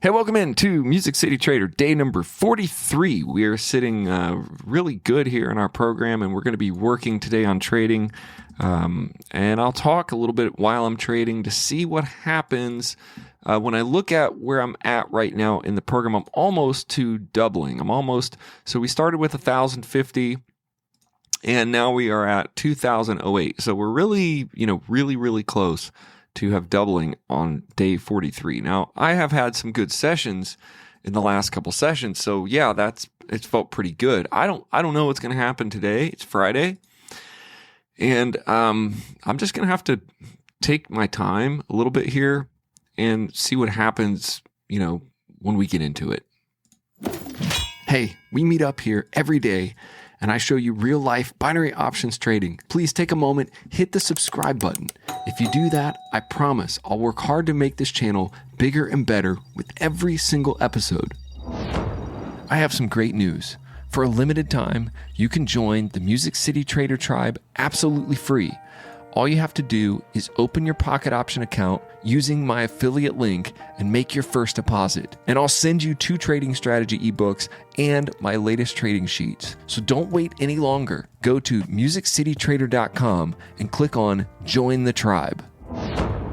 Hey, welcome in to Music City Trader, day number 43. We are sitting really good here in our program, and we're going to be working today on trading. And I'll talk a little bit while I'm trading to see what happens. When I look at where I'm at right now in the program, I'm almost to doubling. So we started with 1,050, and now we are at 2,008. So we're really, really close to have doubling on day 43. Now, I have had some good sessions in the last couple sessions, so yeah, it's felt pretty good. I don't know what's going to happen today. It's Friday, and I'm just going to have to take my time a little bit here and see what happens, when we get into it. Hey, we meet up here every day, and I show you real-life binary options trading. Please take a moment, hit the subscribe button. If you do that, I promise I'll work hard to make this channel bigger and better with every single episode. I have some great news. For a limited time, you can join the Music City Trader tribe absolutely free. All you have to do is open your pocket option account using my affiliate link and make your first deposit. And I'll send you 2 trading strategy ebooks and my latest trading sheets. So don't wait any longer. Go to musiccitytrader.com and click on Join the Tribe. All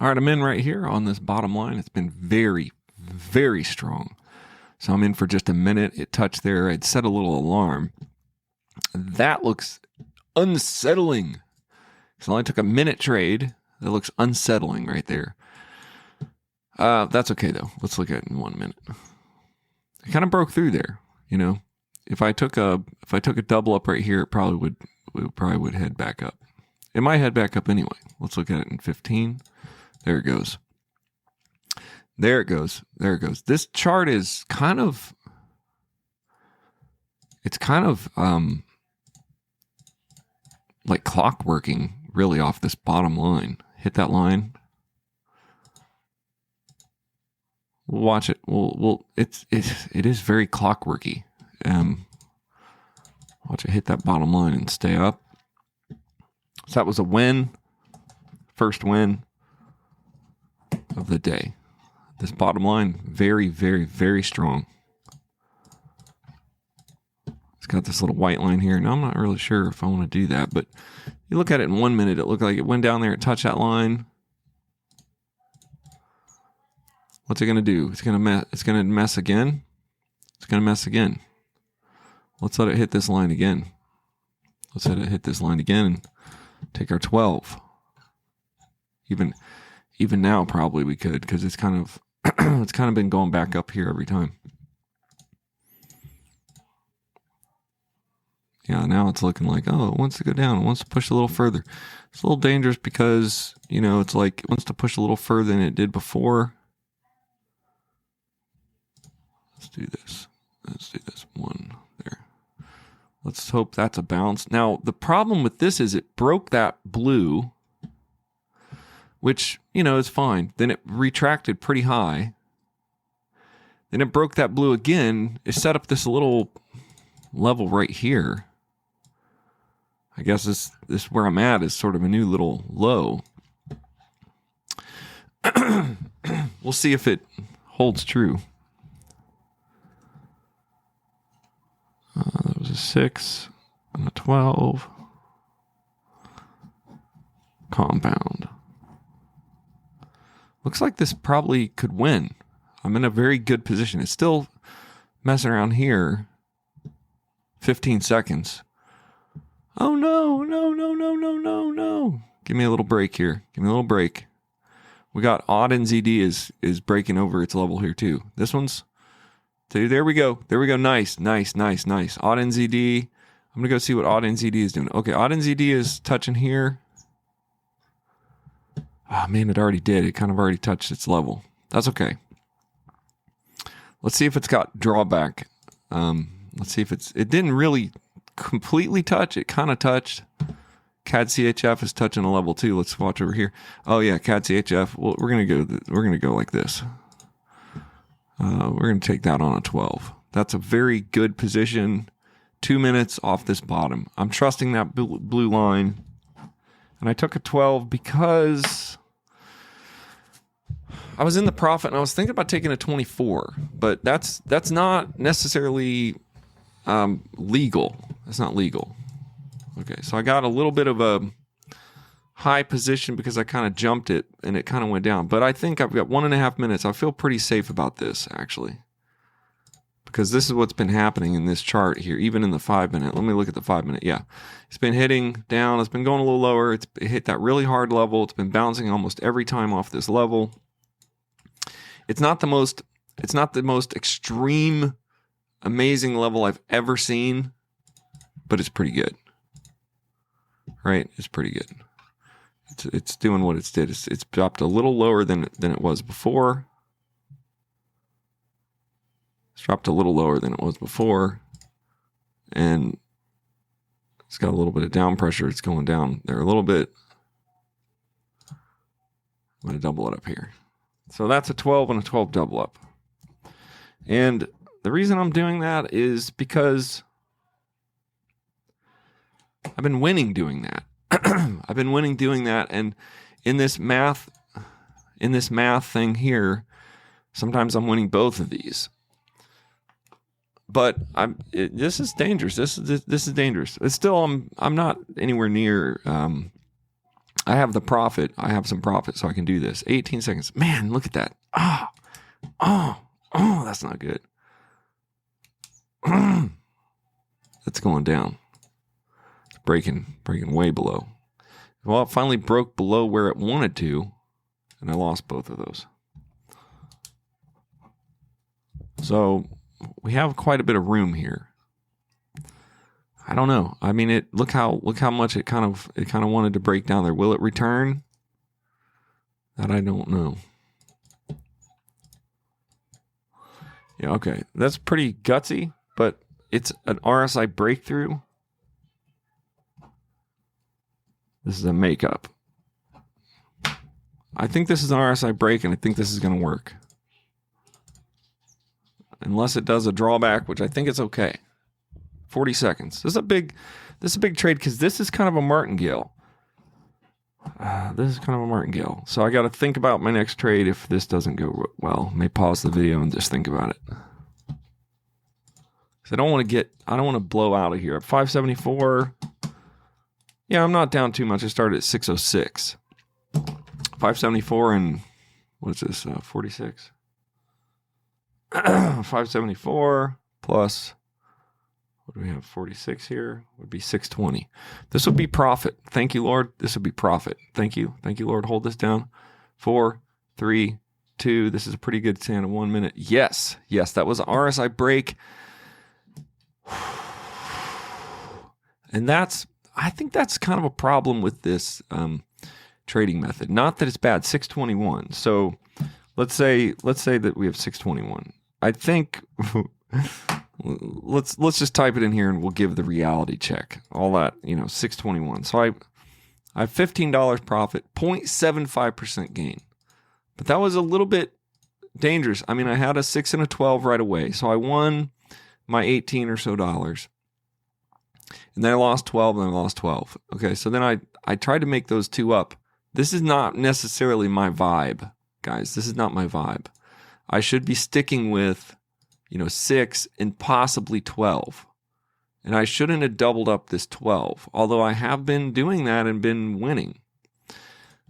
right, I'm in right here on this bottom line. It's been very, very strong. So I'm in for just a minute. It touched there. I'd set a little alarm. That looks unsettling. So I only took a minute trade. That looks unsettling right there. That's okay though. Let's look at it in 1 minute. It kind of broke through there. If I took a double up right here, it probably would head back up. It might head back up anyway. Let's look at it in 15. There it goes. There it goes. This chart is kind of like clockworking really off this bottom line. Hit that line. We'll watch it. It is very clockworky. Watch it hit that bottom line and stay up. So that was a win. First win of the day. This bottom line, very, very, very strong. It's got this little white line here. Now, I'm not really sure if I want to do that, but you look at it in 1 minute, it looked like it went down there, it touched that line. What's it going to do? It's going to mess again. It's going to mess again. Let's let it hit this line again. Let's let it hit this line again and take our 12. Even now, probably we could, because it's kind of been going back up here every time. Yeah, now it's looking like, it wants to go down. It wants to push a little further. It's a little dangerous because, it's like it wants to push a little further than it did before. Let's do this. One there. Let's hope that's a bounce. Now, the problem with this is it broke that blue, which, is fine. Then it retracted pretty high. Then it broke that blue again. It set up this little level right here. I guess this where I'm at is sort of a new little low. We'll see if it holds true. That was a 6 and a 12. Compound. Looks like this probably could win. I'm in a very good position. It's still messing around here. 15 seconds. Oh, no. Give me a little break here. We got odd NZD is breaking over its level here too. This one's, there we go. Nice. Odd NZD. I'm going to go see what odd NZD is doing. Okay, odd NZD is touching here. Oh, man, it already did. It kind of already touched its level. That's okay. Let's see if it's got drawback. Let's see if it didn't really completely touch. It kind of touched. CAD CHF is touching a level too. Let's watch over here. Oh yeah, CAD CHF. Well, we're gonna go like this. We're gonna take that on a 12. That's a very good position. 2 minutes off this bottom. I'm trusting that blue line, and I took a 12 because I was in the profit and I was thinking about taking a 24, but that's not necessarily legal. That's not legal. Okay, so I got a little bit of a high position because I kind of jumped it and it kind of went down. But I think I've got 1.5 minutes. I feel pretty safe about this, actually, because this is what's been happening in this chart here, even in the 5 minute. Let me look at the 5 minute. Yeah, it's been hitting down. It's been going a little lower. It hit that really hard level. It's been bouncing almost every time off this level. It's not the most extreme, amazing level I've ever seen, but it's pretty good. Right? It's pretty good. It's doing what it's did. It's dropped a little lower than it was before. It's dropped a little lower than it was before. And it's got a little bit of down pressure. It's going down there a little bit. I'm going to double it up here. So that's a 12 and a 12 double up. And the reason I'm doing that is because I've been winning doing that. I've been winning doing that. And in this math thing here, sometimes I'm winning both of these. But this is dangerous. This is dangerous. It's still, I'm not anywhere near, I have the profit. I have some profit, so I can do this. 18 seconds. Man, look at that. Oh, that's not good. It's going down. It's breaking way below. Well, it finally broke below where it wanted to, and I lost both of those. So we have quite a bit of room here. I don't know. I mean, look how much it kind of wanted to break down there. Will it return? That I don't know. Yeah, okay. That's pretty gutsy, but it's an RSI breakthrough. This is a makeup. I think this is an RSI break, and I think this is going to work. Unless it does a drawback, which I think it's okay. 40 seconds. This is a big trade because this is kind of a martingale. So I got to think about my next trade if this doesn't go well. I may pause the video and just think about it. Because I don't want to blow out of here. At 574, yeah, I'm not down too much. I started at 606. 574 and, what is this, 46? 574 plus, what do we have, 46 here, would be 620. This would be profit. Thank you, Lord. This would be profit. Thank you, Lord. Hold this down. 4, 3, 2. This is a pretty good stand of 1 minute. Yes, that was an RSI break. And I think that's kind of a problem with this trading method. Not that it's bad. 621. So let's say that we have 621. I think let's just type it in here and we'll give the reality check. All that, 621. So I have $15 profit, 0.75% gain. But that was a little bit dangerous. I mean, I had a 6 and a 12 right away. So I won my 18 or so dollars. And then I lost 12 and I lost 12. Okay, so then I tried to make those two up. This is not necessarily my vibe, guys. This is not my vibe. I should be sticking with, 6 and possibly 12. And I shouldn't have doubled up this 12, although I have been doing that and been winning.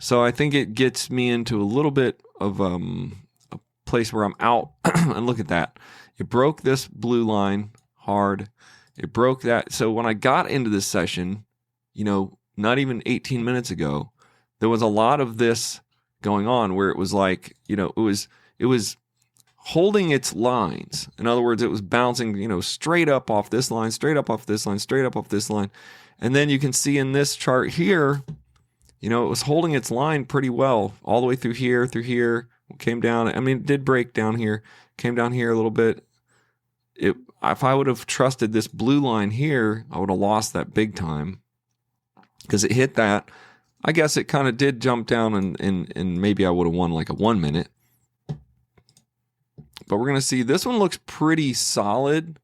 So I think it gets me into a little bit of a place where I'm out. And look at that. It broke this blue line hard. It broke that. So when I got into this session, not even 18 minutes ago, there was a lot of this going on where it was like, it was holding its lines. In other words, it was bouncing, straight up off this line, straight up off this line, straight up off this line. And then you can see in this chart here, it was holding its line pretty well all the way through here, came down. I mean, it did break down here, came down here a little bit. If I would have trusted this blue line here, I would have lost that big time because it hit that. I guess it kind of did jump down and maybe I would have won like a 1 minute. But we're going to see this one looks pretty solid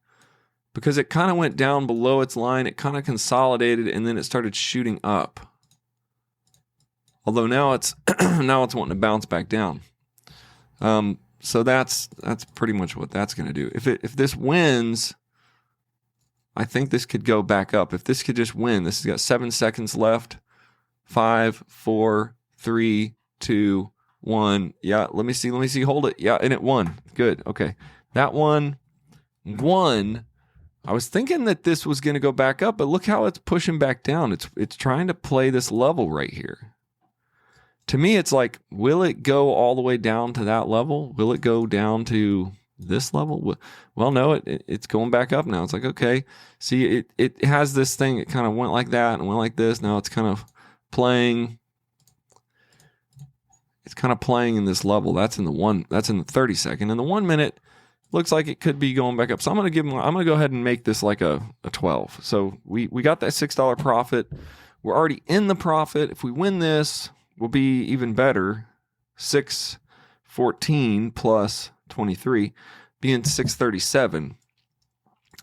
because it kind of went down below its line. It kind of consolidated and then it started shooting up. Although now it's wanting to bounce back down. So that's pretty much what that's going to do. If this wins, I think this could go back up. If this could just win, this has got 7 seconds left. 5, 4, 3, 2, 1. Yeah, let me see. Hold it. Yeah, and it won. Good. Okay. That one won. I was thinking that this was going to go back up, but look how it's pushing back down. It's trying to play this level right here. To me, it's like, will it go all the way down to that level? Will it go down to this level? Well, no, it's going back up now. It's like, okay, see, it has this thing. It kind of went like that and went like this. Now it's kind of playing. It's kind of playing in this level. That's in the 30 second. And the 1 minute looks like it could be going back up. So I'm going to go ahead and make this like a 12. So we got that $6 profit. We're already in the profit. If we win this, we'll be even better. 614 plus 23 being 637.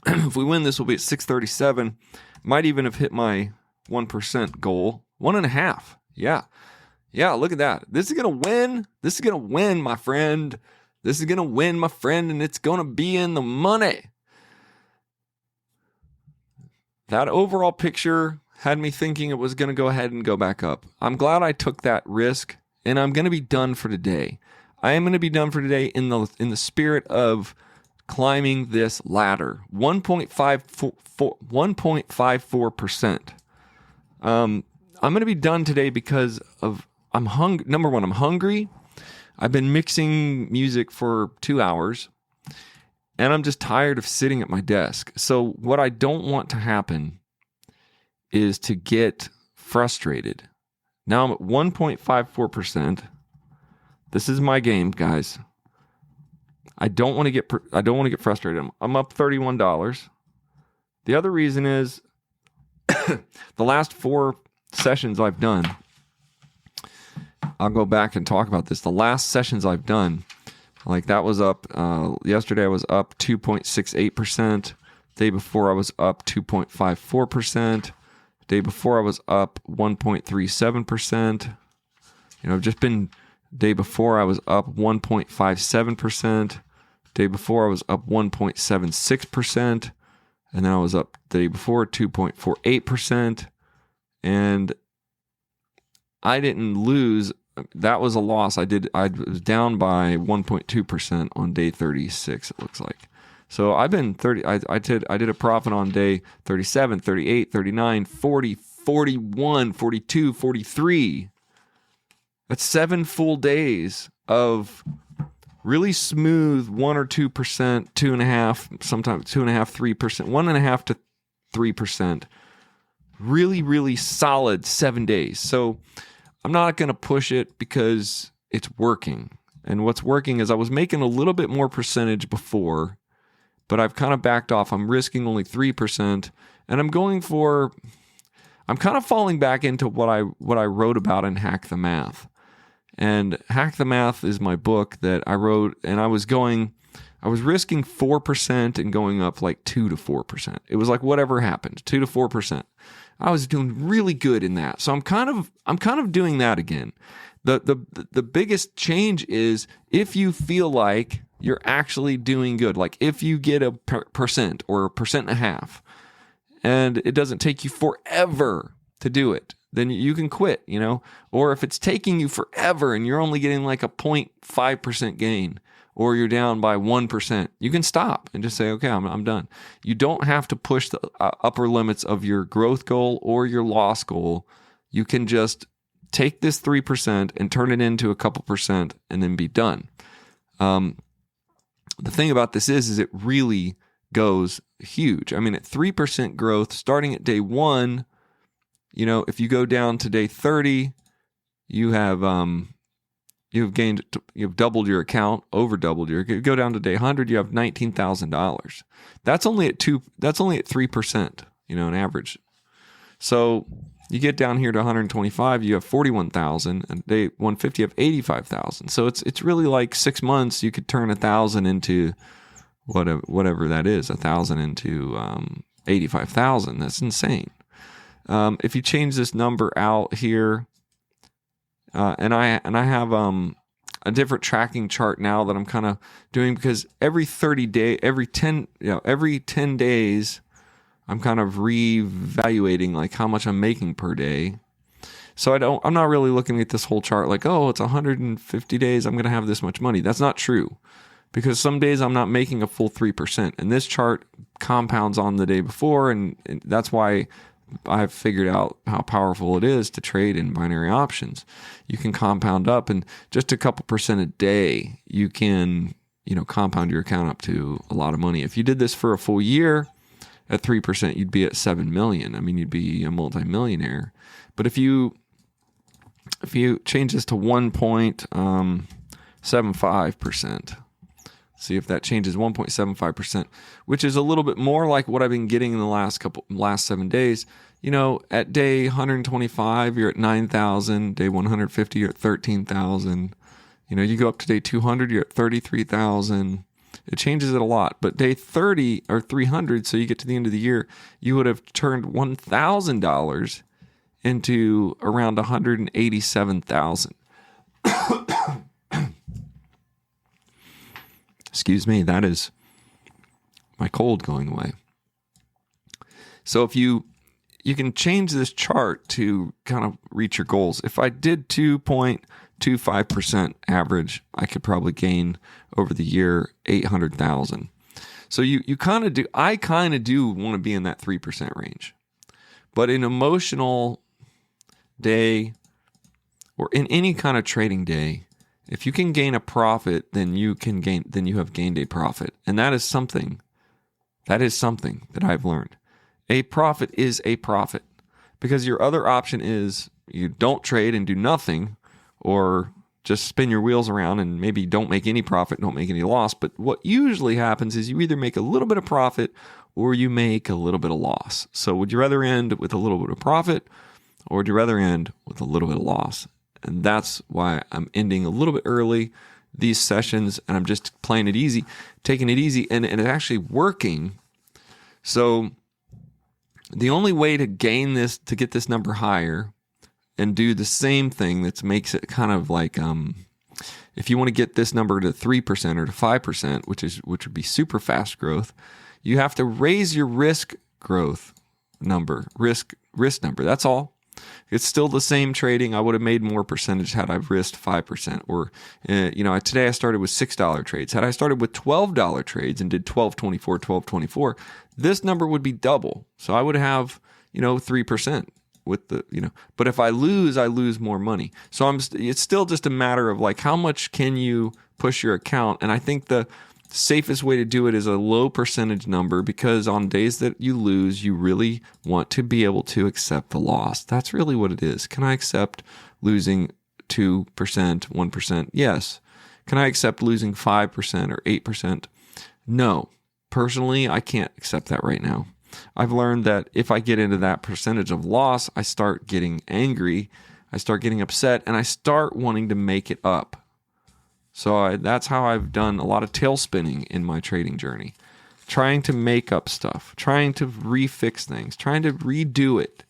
If we win this, we'll be at 637. Might even have hit my 1% goal. 1.5. Yeah, look at that. This is going to win. This is going to win, my friend. This is going to win, my friend, and it's going to be in the money. That overall picture had me thinking it was going to go ahead and go back up. I'm glad I took that risk, and I'm going to be done for today. I am going to be done for today in the spirit of climbing this ladder. 1.54%. I'm going to be done today because of number one, I'm hungry. I've been mixing music for 2 hours, and I'm just tired of sitting at my desk. So what I don't want to happen is to get frustrated. Now I'm at 1.54%. This is my game, guys. I don't want to get frustrated. I'm up $31. The other reason is the last 4 sessions I've done. I'll go back and talk about this. The last sessions I've done, like that was up, yesterday I was up 2.68%. Day before I was up 2.54%. Day before I was up 1.37%. I've just been, day before I was up 1.57%. Day before I was up 1.76%. And then I was up the day before 2.48%. And I didn't lose. That was a loss. I was down by 1.2% on day 36, it looks like. So I've been 30. I did a profit on day 37, 38, 39, 40, 41, 42, 43. That's 7 full days of really smooth 1 or 2%, 2.5%, sometimes 2.5%, 3%, 1.5% to 3%. Really, really solid 7 days. So I'm not going to push it because it's working. And what's working is I was making a little bit more percentage before, but I've kind of backed off. I'm risking only 3%, and I'm kind of falling back into what I wrote about in Hack the Math. And Hack the Math is my book that I wrote, and I was risking 4% and going up like 2 to 4%. It was like whatever happened, 2 to 4%. I was doing really good in that. So I'm kind of doing that again. The biggest change is if you feel like you're actually doing good, like if you get a percent or 1.5%, and it doesn't take you forever to do it, then you can quit, or if it's taking you forever and you're only getting like a 0.5% gain, or you're down by 1%, you can stop and just say, okay, I'm done. You don't have to push the upper limits of your growth goal or your loss goal. You can just take this 3% and turn it into a couple percent and then be done. The thing about this is it really goes huge. I mean, at 3% growth, starting at day 1, if you go down to day 30, you've doubled your account, over doubled you go down to day 100, you have $19,000. That's only at 3%, an average. So you get down here to 125, you have 41,000, and day 150 you have 85,000. So it's really like 6 months you could turn 1,000 into whatever that is, 1,000 into 85,000. That's insane. If you change this number out here, and I a different tracking chart now that I'm kind of doing, because every 10 days, I'm kind of reevaluating like how much I'm making per day. So I'm not really looking at this whole chart like, oh, it's 150 days, I'm going to have this much money. That's not true, because some days I'm not making a full 3%. And this chart compounds on the day before. And that's why I've figured out how powerful it is to trade in binary options. You can compound up, and just a couple percent a day, you can, compound your account up to a lot of money. If you did this for a full year at 3%, you'd be at 7 million. I mean, you'd be a multimillionaire. But if you change this to 1.75%, see if that changes 1.75%, which is a little bit more like what I've been getting in the last 7 days. At day 125, you're at 9,000. Day 150, you're at 13,000. You go up to day 200, you're at 33,000. It changes it a lot. But day 30 or 300, so you get to the end of the year, you would have turned $1,000 into around 187,000. Excuse me, that is my cold going away. So if you can change this chart to kind of reach your goals. If I did 2.25% average, I could probably gain over the year 800,000. So you kind of do. I kind of do want to be in that 3% range, but an emotional day or in any kind of trading day, if you can gain a profit, then you have gained a profit. And that is something that I've learned. A profit is a profit, because your other option is you don't trade and do nothing, or just spin your wheels around and maybe don't make any profit, don't make any loss. But what usually happens is you either make a little bit of profit or you make a little bit of loss. So would you rather end with a little bit of profit, or would you rather end with a little bit of loss? And that's why I'm ending a little bit early these sessions, and I'm just playing it easy, taking it easy, and it's actually working. So the only way to gain this, to get this number higher and do the same thing that makes it kind of like, if you want to get this number to 3% or to 5%, which would be super fast growth, you have to raise your risk number. That's all. It's still the same trading. I would have made more percentage had I risked 5%. Or, today I started with $6 trades. Had I started with $12 trades and did 12.24, this number would be double. So I would have, 3% with the, but if I lose more money. So it's still just a matter of like, how much can you push your account? And I think the safest way to do it is a low percentage number, because on days that you lose, you really want to be able to accept the loss. That's really what it is. Can I accept losing 2%, 1%? Yes. Can I accept losing 5% or 8%? No. Personally, I can't accept that right now. I've learned that if I get into that percentage of loss, I start getting angry, I start getting upset, and I start wanting to make it up. So that's how I've done a lot of tail spinning in my trading journey, trying to make up stuff, trying to refix things, trying to redo it.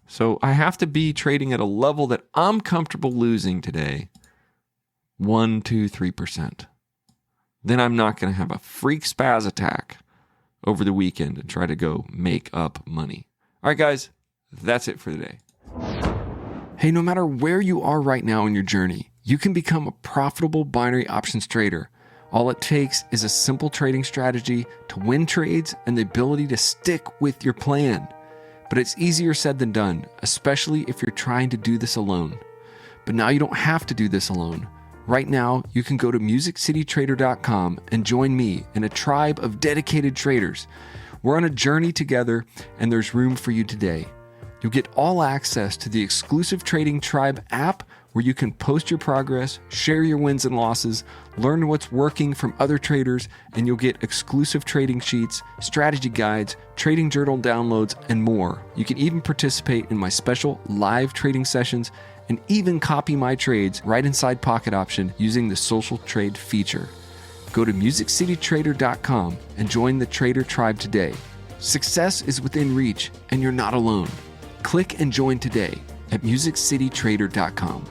So I have to be trading at a level that I'm comfortable losing today 1%, 2%, 3%. Then I'm not going to have a freak spaz attack over the weekend and try to go make up money. All right, guys, that's it for today. Hey, no matter where you are right now in your journey, you can become a profitable binary options trader. All it takes is a simple trading strategy to win trades and the ability to stick with your plan. But it's easier said than done, especially if you're trying to do this alone. But now you don't have to do this alone. Right now, you can go to MusicCityTrader.com and join me in a tribe of dedicated traders. We're on a journey together, and there's room for you today. You'll get all access to the exclusive Trading Tribe app, where you can post your progress, share your wins and losses, learn what's working from other traders, and you'll get exclusive trading sheets, strategy guides, trading journal downloads, and more. You can even participate in my special live trading sessions and even copy my trades right inside Pocket Option using the social trade feature. Go to MusicCityTrader.com and join the Trader Tribe today. Success is within reach, and you're not alone. Click and join today at MusicCityTrader.com.